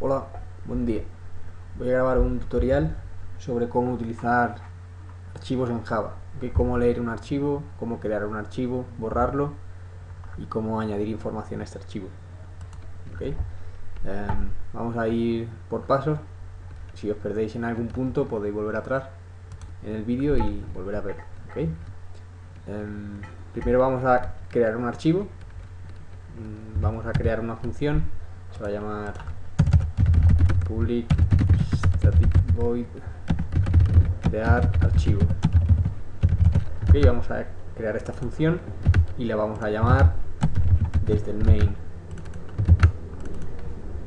Hola, buen día. Voy a grabar un tutorial sobre cómo utilizar archivos en Java. Cómo leer un archivo, cómo crear un archivo, borrarlo y cómo añadir información a este archivo. Vamos a ir por pasos. Si os perdéis en algún punto podéis volver atrás en el vídeo y volver a ver. Primero vamos a crear un archivo. Vamos a crear una función. Se va a llamar public static void crear archivo. Vamos a crear esta función y la vamos a llamar desde el main.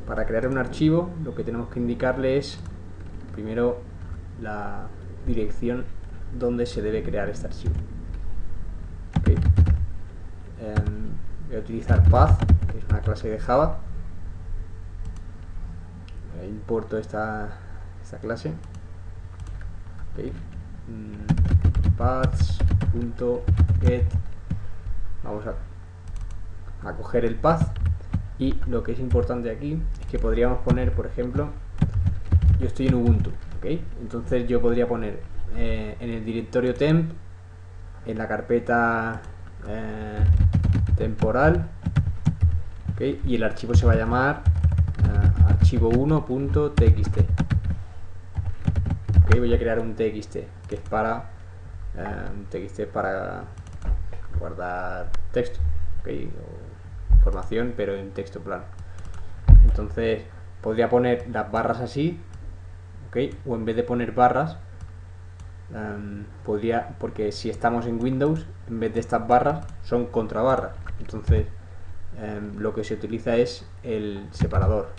Para crear un archivo lo que tenemos que indicarle es primero la dirección donde se debe crear este archivo. Voy a utilizar path, que es una clase de Java. Importo esta clase. Paths.get. Vamos a coger el path, y lo que es importante aquí es que podríamos poner, por ejemplo, yo estoy en Ubuntu, entonces yo podría poner en el directorio temp, en la carpeta temporal, y el archivo se va a llamar archivo1.txt. Voy a crear un txt que es para guardar texto, o información, pero en texto plano. Entonces podría poner las barras así, o en vez de poner barras podría, porque si estamos en Windows, en vez de estas barras son contrabarras, entonces lo que se utiliza es el separador.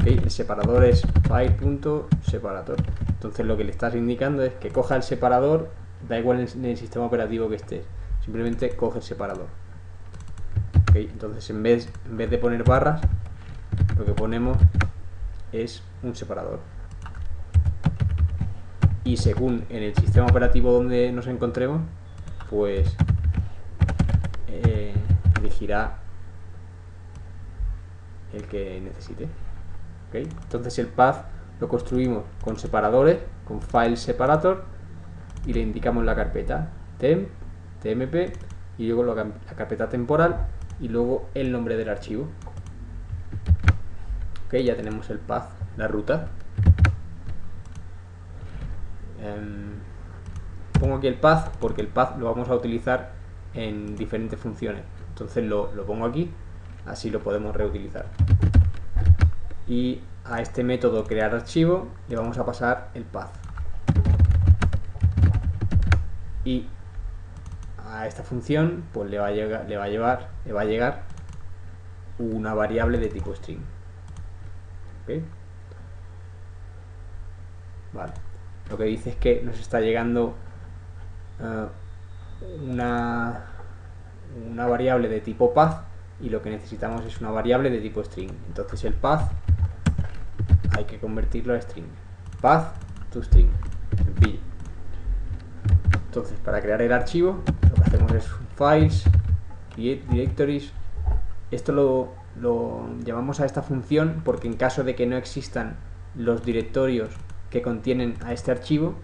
El separador es file.separator. Entonces lo que le estás indicando es que coja el separador, da igual en el sistema operativo que estés, simplemente coge el separador. Entonces en vez de poner barras, lo que ponemos es un separador. Y según en el sistema operativo donde nos encontremos, pues elegirá el que necesite. Entonces el path lo construimos con separadores, con file separator, y le indicamos la carpeta temp, tmp, y luego la carpeta temporal, y luego el nombre del archivo. Ya tenemos el path, la ruta. Pongo aquí el path porque el path lo vamos a utilizar en diferentes funciones, entonces lo pongo aquí, así lo podemos reutilizar. Y a este método crear archivo le vamos a pasar el path, y a esta función pues le va a llegar una variable de tipo string. Vale. Lo que dice es que nos está llegando una variable de tipo path, y lo que necesitamos es una variable de tipo string. Entonces el path hay que convertirlo a string, path to string, sencillo. Entonces para crear el archivo lo que hacemos es files, create directories. Esto lo llamamos a esta función porque en caso de que no existan los directorios que contienen a este archivo,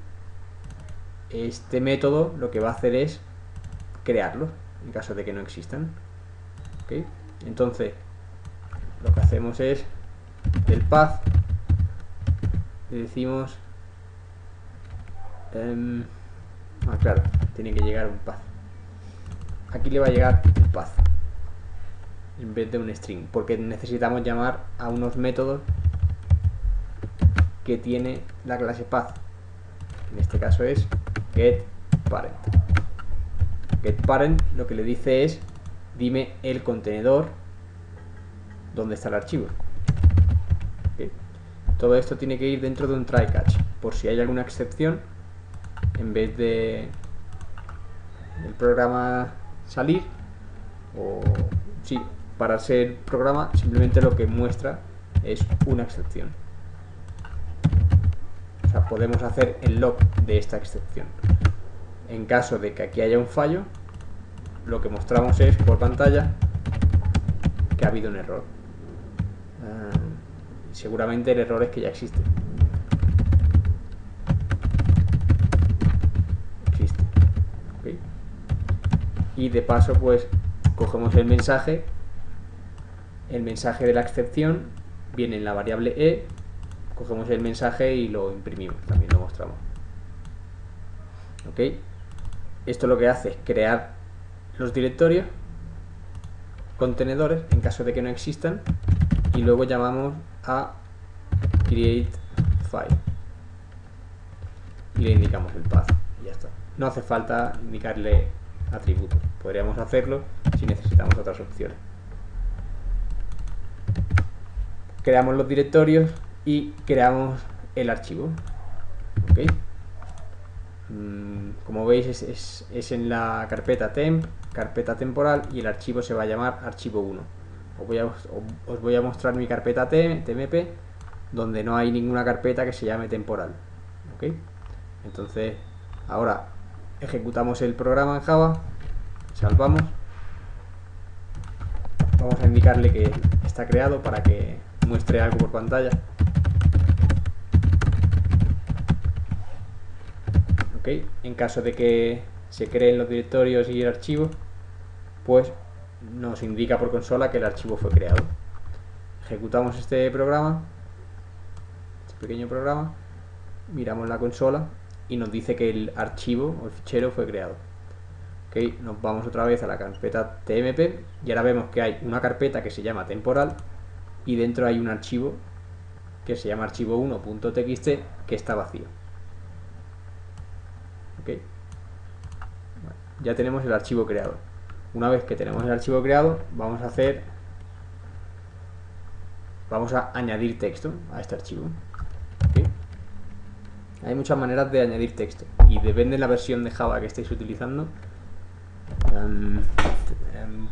este método lo que va a hacer es crearlos en caso de que no existan. Entonces lo que hacemos es del path le decimos claro, tiene que llegar un path. Aquí le va a llegar el path en vez de un string, porque necesitamos llamar a unos métodos que tiene la clase path. En este caso es getParent. GetParent lo que le dice es dime el contenedor donde está el archivo. Todo esto tiene que ir dentro de un try catch, por si hay alguna excepción, en vez de el programa salir, o sí, pararse el programa, simplemente lo que muestra es una excepción. O sea, podemos hacer el log de esta excepción. En caso de que aquí haya un fallo, lo que mostramos es por pantalla que ha habido un error. Seguramente el error es que ya existe. ¿Okay? Y de paso pues cogemos el mensaje de la excepción viene en la variable e, cogemos el mensaje y lo imprimimos, también lo mostramos. ¿Ok? Esto lo que hace es crear los directorios contenedores en caso de que no existan y luego llamamos a create file y le indicamos el path y ya está. No hace falta indicarle atributos, podríamos hacerlo si necesitamos otras opciones. Creamos los directorios y creamos el archivo. ¿Okay? Como veis es en la carpeta temp, carpeta temporal, y el archivo se va a llamar archivo 1. Os voy a mostrar mi carpeta tmp donde no hay ninguna carpeta que se llame temporal. ¿Okay? Entonces ahora ejecutamos el programa en Java, salvamos, vamos a indicarle que está creado para que muestre algo por pantalla. ¿Okay? En caso de que se creen los directorios y el archivo, pues nos indica por consola que el archivo fue creado. Ejecutamos este programa, este pequeño programa, miramos la consola y nos dice que el archivo o el fichero fue creado. ¿Okay? Nos vamos otra vez a la carpeta tmp y ahora vemos que hay una carpeta que se llama temporal y dentro hay un archivo que se llama archivo1.txt que está vacío. ¿Okay? Bueno, ya tenemos el archivo creado. Una vez que tenemos el archivo creado, vamos a añadir texto a este archivo. ¿Okay? Hay muchas maneras de añadir texto y depende de la versión de Java que estéis utilizando.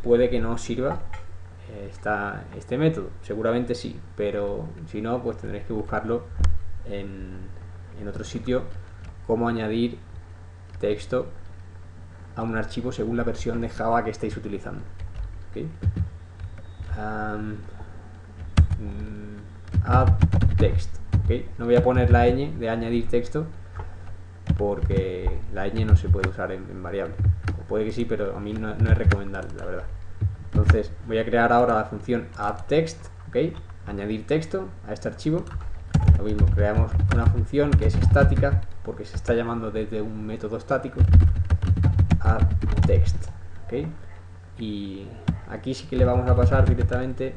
Puede que no os sirva este método, seguramente sí, pero si no, pues tendréis que buscarlo en otro sitio, cómo añadir texto a un archivo según la versión de Java que estéis utilizando. ¿Okay? Add text. ¿Okay? No voy a poner la ñ de añadir texto porque la ñ no se puede usar en variable. O puede que sí, pero a mí no es recomendable, la verdad. Entonces voy a crear ahora la función addText, ¿okay? Añadir texto a este archivo. Lo mismo, creamos una función que es estática porque se está llamando desde un método estático, addText, ¿okay? Y aquí sí que le vamos a pasar directamente,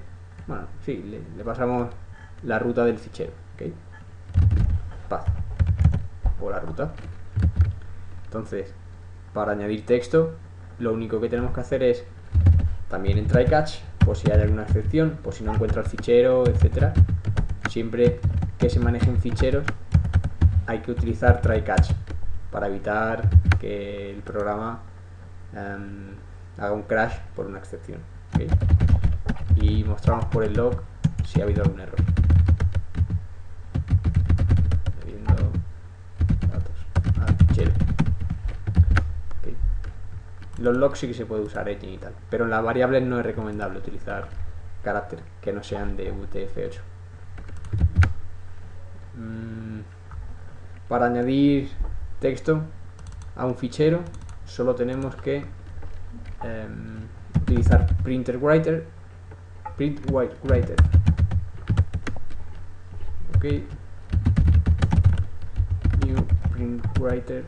bueno, sí, le pasamos la ruta del fichero, ¿okay? Path o la ruta. Entonces, para añadir texto, lo único que tenemos que hacer es también en try catch, por si hay alguna excepción, por si no encuentra el fichero, etcétera. Siempre que se manejen ficheros hay que utilizar try catch para evitar que el programa haga un crash por una excepción. ¿Okay? Y mostramos por el log si ha habido algún error. Fichero. Okay. Los logs sí que se puede usar engine y tal, pero en las variables no es recomendable utilizar caracteres que no sean de UTF-8. Para añadir texto a un fichero solo tenemos que utilizar printWriter. Ok, new printWriter,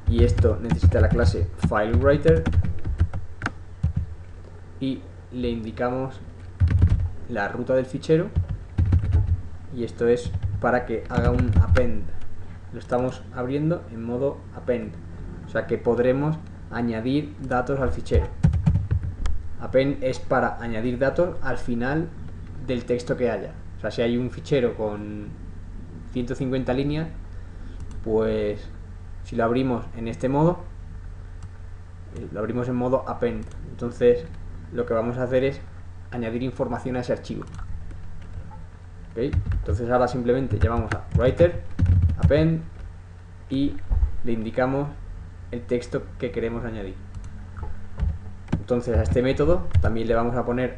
y esto necesita la clase FileWriter y le indicamos la ruta del fichero, y esto es para que haga un append. Lo estamos abriendo en modo append, o sea que podremos añadir datos al fichero. Append es para añadir datos al final del texto que haya. O sea, si hay un fichero con 150 líneas, pues si lo abrimos en este modo, lo abrimos en modo append, entonces lo que vamos a hacer es añadir información a ese archivo. ¿Okay? Entonces ahora simplemente llamamos a writer, append, y le indicamos el texto que queremos añadir. Entonces a este método también le vamos a poner,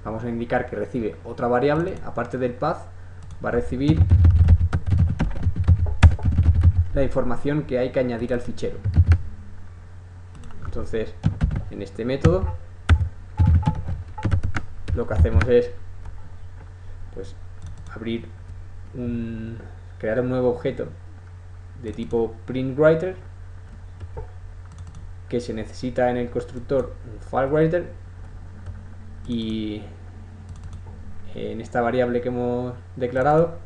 vamos a indicar que recibe otra variable, aparte del path, va a recibir la información que hay que añadir al fichero. Entonces, en este método, lo que hacemos es, pues, crear un nuevo objeto de tipo printWriter, que se necesita en el constructor un FileWriter, y en esta variable que hemos declarado,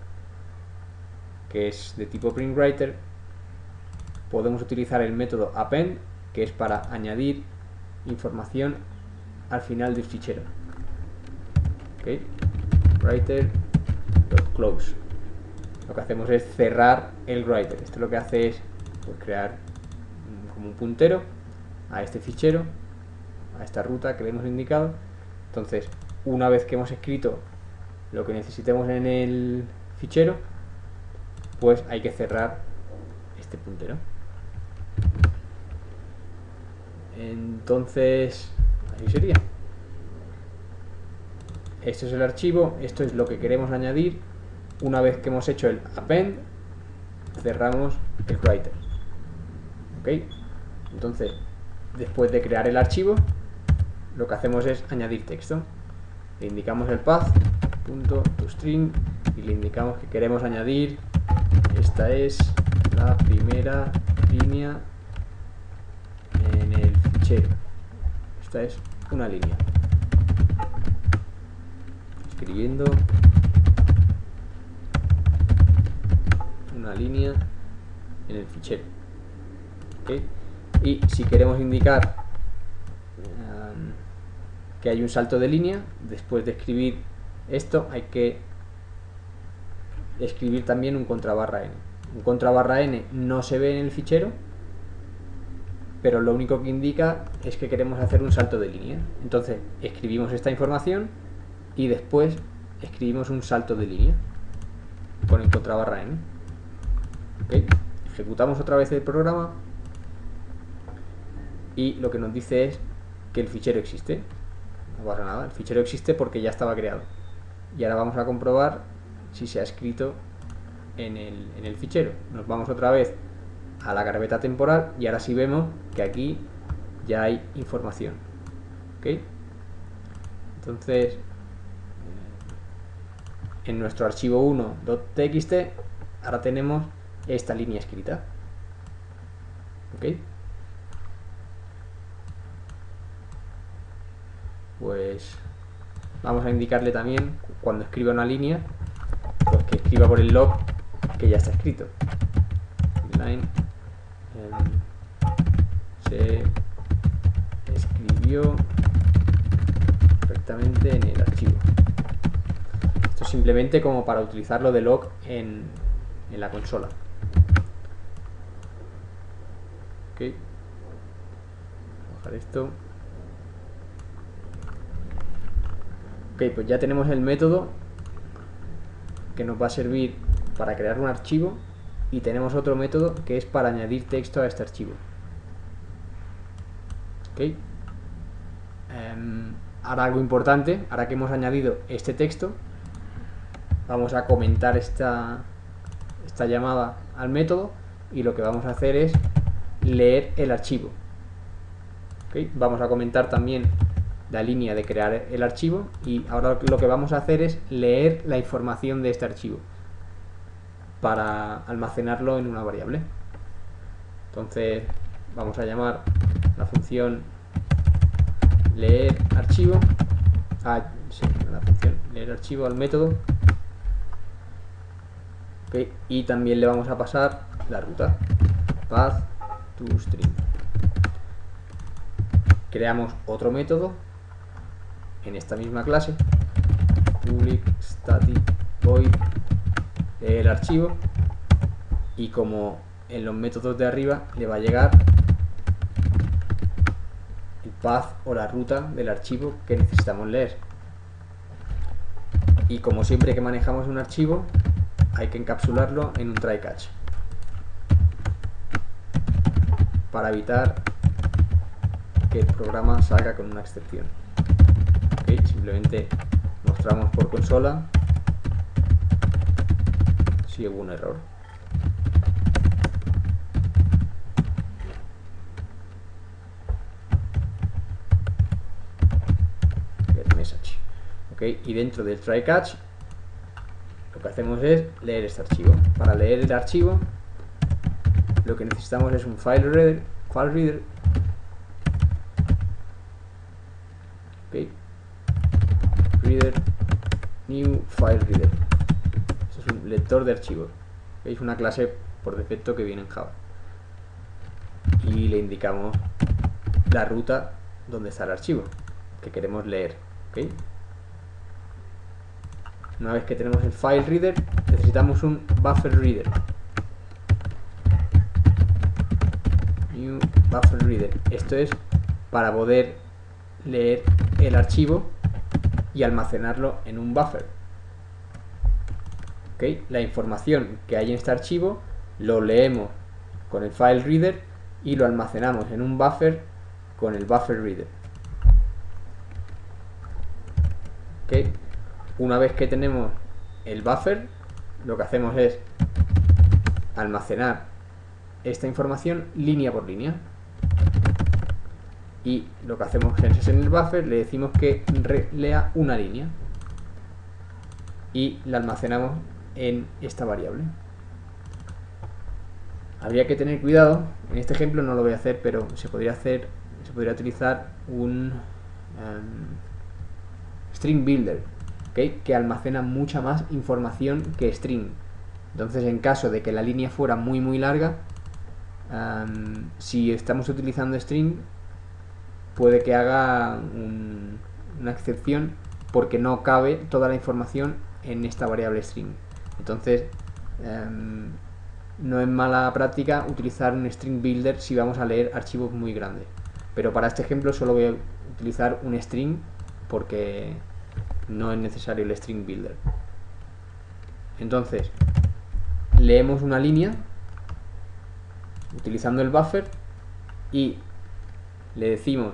que es de tipo printWriter, podemos utilizar el método append, que es para añadir información al final del fichero. ¿Okay? Writer.close. Lo que hacemos es cerrar el writer. Esto lo que hace es, pues, crear como un puntero a este fichero, a esta ruta que le hemos indicado. Entonces, una vez que hemos escrito lo que necesitemos en el fichero, pues hay que cerrar este puntero. Entonces, así sería. Esto es el archivo, esto es lo que queremos añadir. Una vez que hemos hecho el append, cerramos el writer. ¿Ok? Entonces, después de crear el archivo, lo que hacemos es añadir texto. Le indicamos el path.toString y le indicamos que queremos añadir, esta es la primera línea en el fichero. Esta es una línea. Escribiendo una línea en el fichero. ¿Okay? Y si queremos indicar que hay un salto de línea, después de escribir esto hay que escribir también un contrabarra n. Un contrabarra n no se ve en el fichero, pero lo único que indica es que queremos hacer un salto de línea. Entonces escribimos esta información y después escribimos un salto de línea con el contrabarra n. ¿Okay? Ejecutamos otra vez el programa y lo que nos dice es que el fichero existe. No pasa nada, el fichero existe porque ya estaba creado. Y ahora vamos a comprobar si se ha escrito en el fichero. Nos vamos otra vez a la carpeta temporal y ahora sí vemos que aquí ya hay información. ¿Okay? Entonces, en nuestro archivo 1.txt ahora tenemos esta línea escrita. ¿Ok? Pues vamos a indicarle también, cuando escriba una línea, pues que escriba por el log que ya está escrito. Line, se escribió correctamente en el archivo. Esto es simplemente como para utilizarlo de log en la consola. Ok, bajar esto. Ok, pues ya tenemos el método que nos va a servir para crear un archivo y tenemos otro método que es para añadir texto a este archivo. Ok, ahora algo importante, ahora que hemos añadido este texto, vamos a comentar esta llamada al método y lo que vamos a hacer es leer el archivo. ¿Okay? Vamos a comentar también la línea de crear el archivo y ahora lo que vamos a hacer es leer la información de este archivo para almacenarlo en una variable. Entonces vamos a llamar la función leer archivo, la función leer archivo al método. Okay, y también le vamos a pasar la ruta path to string. Creamos otro método en esta misma clase, public static void el archivo, y como en los métodos de arriba le va a llegar el path o la ruta del archivo que necesitamos leer. Y como siempre que manejamos un archivo hay que encapsularlo en un try catch para evitar que el programa salga con una excepción. ¿Okay? Simplemente mostramos por consola si hubo un error. Get message. ¿Okay? Y dentro del try catch lo que hacemos es leer este archivo. Para leer el archivo lo que necesitamos es un file reader, ¿okay? Reader, new file reader. Eso es un lector de archivos. Es una clase por defecto que viene en Java. Y le indicamos la ruta donde está el archivo que queremos leer. ¿Okay? Una vez que tenemos el file reader, necesitamos un buffer reader. New buffer reader. Esto es para poder leer el archivo y almacenarlo en un buffer. ¿Okay? La información que hay en este archivo lo leemos con el file reader y lo almacenamos en un buffer con el buffer reader. ¿Okay? Una vez que tenemos el buffer, lo que hacemos es almacenar esta información línea por línea. Y lo que hacemos es en el buffer le decimos que lea una línea y la almacenamos en esta variable. Habría que tener cuidado, en este ejemplo no lo voy a hacer, pero se podría utilizar un string builder, ¿okay? Que almacena mucha más información que string. Entonces, en caso de que la línea fuera muy larga, si estamos utilizando string, puede que haga una excepción porque no cabe toda la información en esta variable string. Entonces, no es mala práctica utilizar un string builder si vamos a leer archivos muy grandes. Pero para este ejemplo solo voy a utilizar un string porque no es necesario el string builder. Entonces, leemos una línea utilizando el buffer y le decimos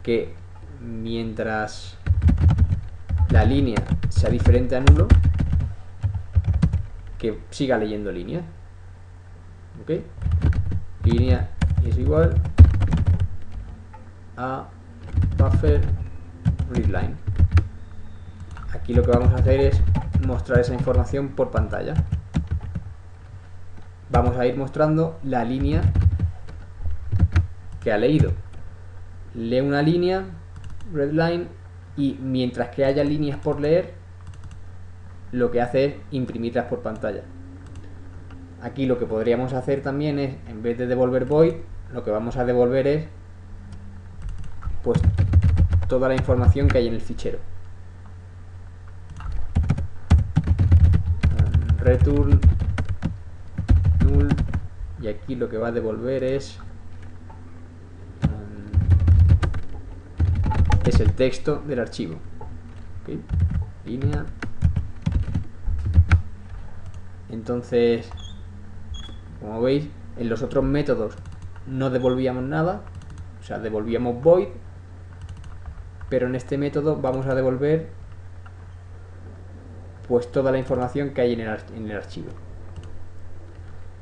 que mientras la línea sea diferente a nulo, que siga leyendo línea. ¿Ok? Línea es igual a buffer readline. Aquí lo que vamos a hacer es mostrar esa información por pantalla. Vamos a ir mostrando la línea que ha leído. Lee una línea, readline, y mientras que haya líneas por leer, lo que hace es imprimirlas por pantalla. Aquí lo que podríamos hacer también es, en vez de devolver void, lo que vamos a devolver es pues toda la información que hay en el fichero. Return null, y aquí lo que va a devolver es el texto del archivo. ¿Okay? Línea. Entonces, como veis, en los otros métodos no devolvíamos nada, o sea, devolvíamos void, pero en este método vamos a devolver pues toda la información que hay en el archivo.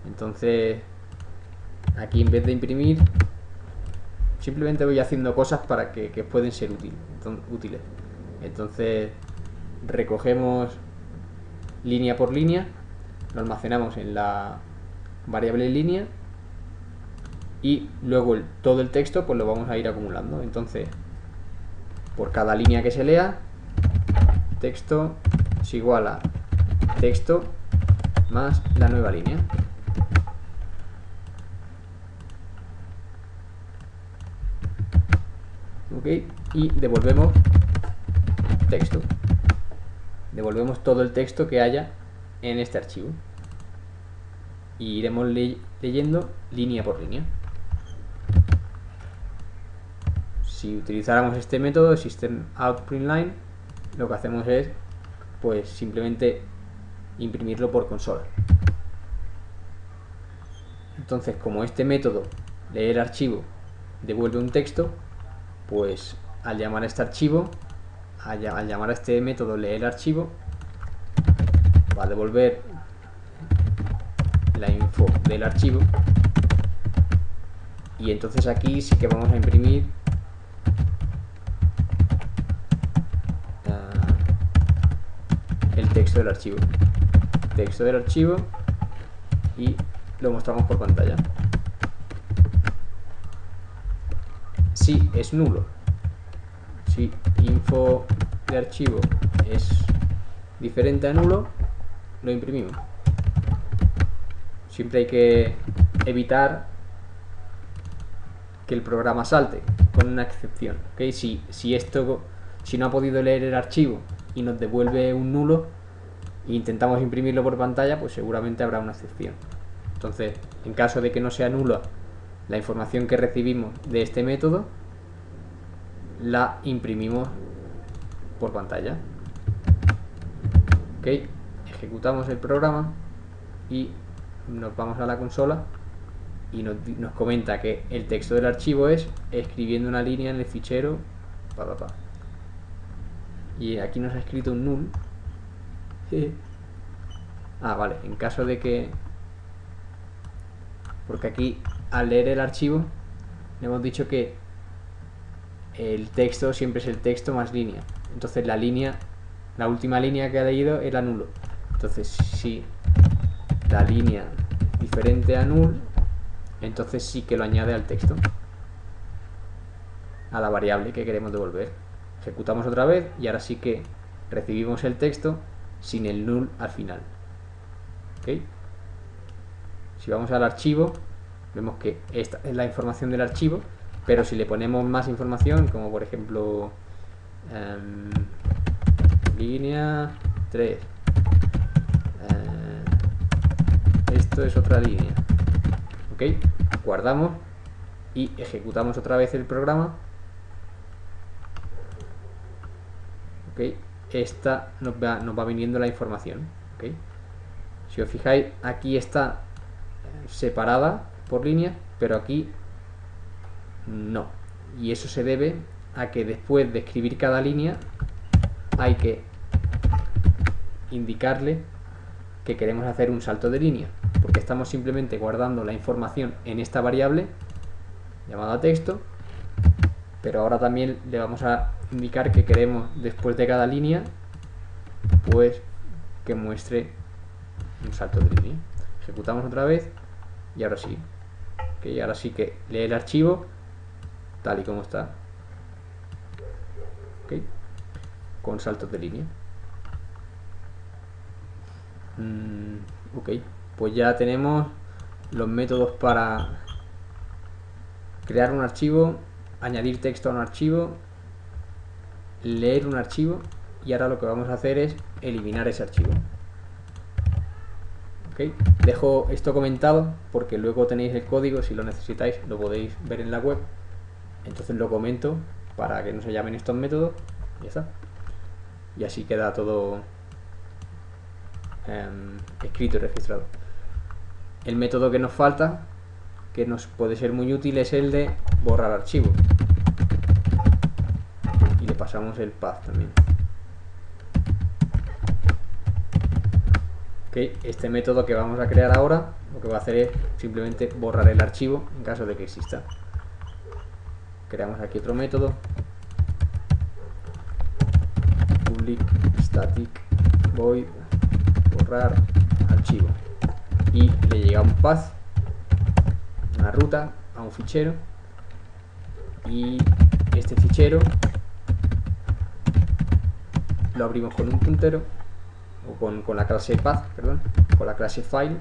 Entonces, aquí en vez de imprimir, simplemente voy haciendo cosas para que pueden ser útiles. Entonces, recogemos línea por línea, lo almacenamos en la variable línea y luego todo el texto pues lo vamos a ir acumulando. Entonces, por cada línea que se lea, texto es igual a texto más la nueva línea. ¿Ok? Y devolvemos texto. Devolvemos todo el texto que haya en este archivo. Y iremos leyendo línea por línea. Si utilizáramos este método, system.out.println, lo que hacemos es pues simplemente imprimirlo por consola. Entonces, como este método leer archivo devuelve un texto, pues al llamar a este archivo, al llamar a este método leer archivo, va a devolver la info del archivo, y entonces aquí sí que vamos a imprimir el texto del archivo, y lo mostramos por pantalla. Si es nulo, si info de archivo es diferente a nulo, lo imprimimos. Siempre hay que evitar que el programa salte, con una excepción, ¿okay? Si no ha podido leer el archivo y nos devuelve un nulo e intentamos imprimirlo por pantalla, pues seguramente habrá una excepción. Entonces, en caso de que no sea nula la información que recibimos de este método, la imprimimos por pantalla. Ok, ejecutamos el programa y nos vamos a la consola y nos comenta que el texto del archivo es escribiendo una línea en el fichero y aquí nos ha escrito un null. Vale, en caso de que, porque aquí al leer el archivo le hemos dicho que el texto siempre es el texto más línea, entonces la última línea que ha leído era nulo. Entonces si la línea diferente a null, entonces sí que lo añade al texto, a la variable que queremos devolver. Ejecutamos otra vez y ahora sí que recibimos el texto sin el null al final. ¿Okay? Si vamos al archivo, vemos que esta es la información del archivo, pero si le ponemos más información, como por ejemplo línea 3, esto es otra línea. Ok, guardamos y ejecutamos otra vez el programa. Ok, esta nos va viniendo la información. Ok, si os fijáis, aquí está separada por líneas, pero aquí no, y eso se debe a que después de escribir cada línea hay que indicarle que queremos hacer un salto de línea, porque estamos simplemente guardando la información en esta variable llamada texto, pero ahora también le vamos a indicar que queremos después de cada línea pues que muestre un salto de línea. Ejecutamos otra vez y ahora sí. Okay, ahora sí que lee el archivo tal y como está. Okay, con saltos de línea. Ok, pues ya tenemos los métodos para crear un archivo, añadir texto a un archivo, leer un archivo, y ahora lo que vamos a hacer es eliminar ese archivo. Okay, dejo esto comentado porque luego tenéis el código, si lo necesitáis lo podéis ver en la web, entonces lo comento para que no se llamen estos métodos y ya está, y así queda todo escrito y registrado. El método que nos falta, que nos puede ser muy útil, es el de borrar archivo, y le pasamos el path también. Okay, este método que vamos a crear ahora lo que va a hacer es simplemente borrar el archivo en caso de que exista. Creamos aquí otro método, public static void borrar archivo, y le llega un path, una ruta a un fichero, y este fichero lo abrimos con un puntero o con la clase path, perdón, con la clase file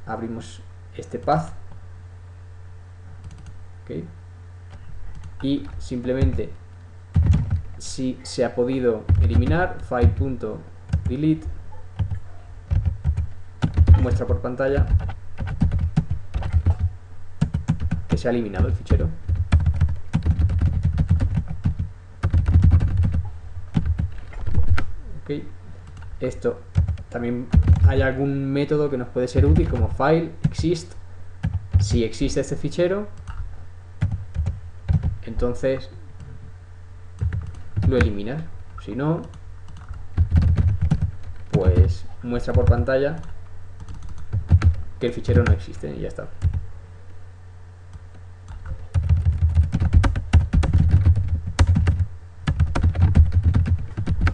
abrimos este path. Okay, y simplemente, si se ha podido eliminar, file.delete muestra por pantalla que se ha eliminado el fichero. Okay, esto también hay algún método que nos puede ser útil, como file exist. Si existe este fichero, entonces lo eliminas. Si no, pues muestra por pantalla que el fichero no existe y ya está.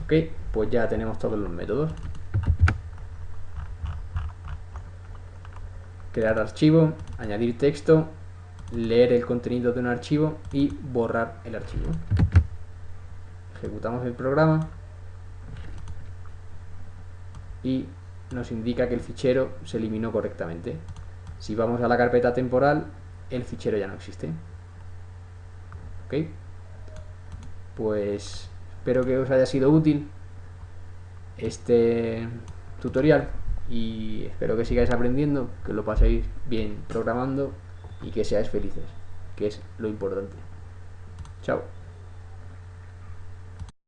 Ok, pues ya tenemos todos los métodos. Crear archivo, añadir texto, leer el contenido de un archivo y borrar el archivo. Ejecutamos el programa y nos indica que el fichero se eliminó correctamente. Si vamos a la carpeta temporal, el fichero ya no existe. Ok, pues espero que os haya sido útil este tutorial y espero que sigáis aprendiendo, que lo paséis bien programando y que seáis felices, que es lo importante. Chao.